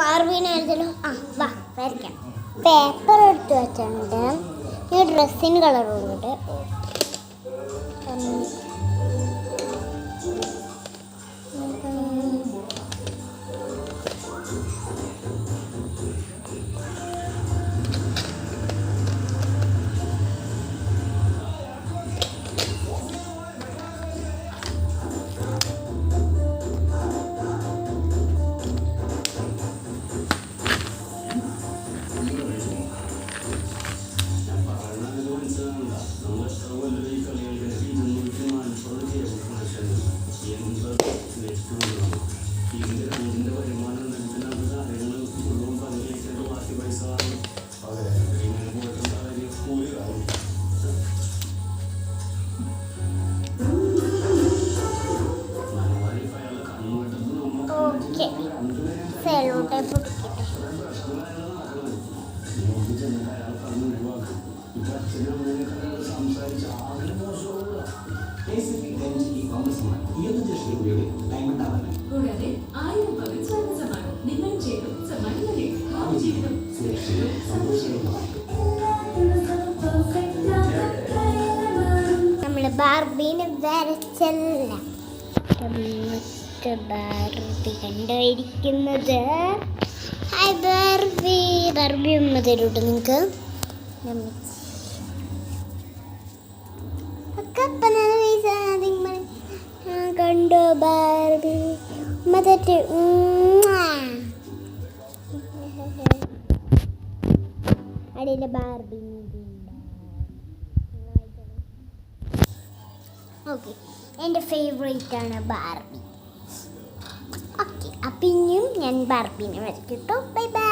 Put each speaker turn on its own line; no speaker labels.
ബാർബീനെ എഴുതലോ. വാ വരയ്ക്കാം. പേപ്പർ എടുത്ത് വെച്ചിട്ടുണ്ട്. ഈ ഡ്രസ്സിന് കളറുണ്ട്. സെല്ലോ ടൈപ്പ് നമ്മള് ബാർബീനെ വരച്ചല്ല. ബാർബി കണ്ടുപിടിക്കുന്നത്. Hi Barbie. ബാർബി ഒന്ന് തരൂട്ടോ നിങ്ങൾക്ക്. കണ്ടോ ബാർബി മതട്ട്. അടിയിലെ ബാർബി. ഓക്കെ, എൻ്റെ ഫേവറേറ്റ് ആണ് ബാർബി. ഓക്കെ, അപ്പം ഇനിയും ഞാൻ ബാർബീനെ വരയ്ക്കട്ടോ. Bye bye.